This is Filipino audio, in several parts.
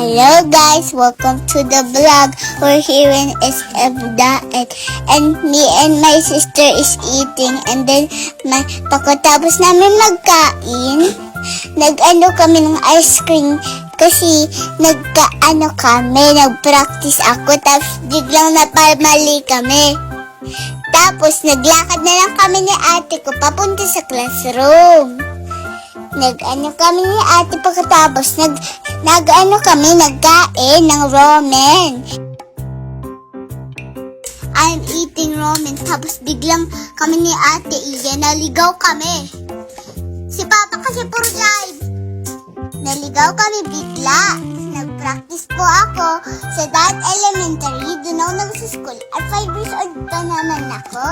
Hello guys, welcome to the vlog. We're here in SF Daet and me and my sister is eating and then pagkatapos namin magkain, nag-ano kami ng ice cream kasi nag-practice ako tapos biglang napamali kami. Tapos naglakad na lang kami ni ate ko papunta sa classroom. Kami ni ate pagkatapos nagkain ng ramen. I'm eating ramen tapos biglang kami ni ate Iya naligaw kami. Si Papa kasi puro drive. Naligaw kami bigla. Nag-practice po ako sa that elementary. Doon ako nag-school at 5 years old pa naman ako.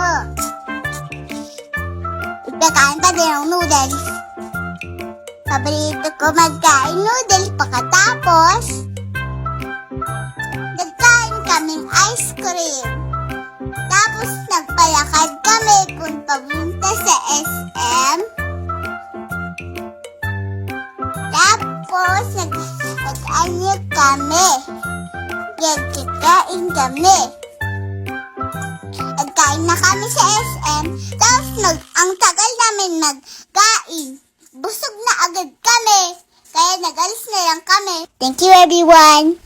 Ipakain pa din ang noodles. Paborito ko magkain noodles pagkatapos nagkain kaming ice cream. Tapos nagpalakad kami papunta sa SM. Tapos nag-ano kami. Nagkakain kami. Nagkain na kami sa SM. Tapos ang tagal namin magkain. Busog na agad kami. Kaya nag-alis na lang kami. Thank you everyone.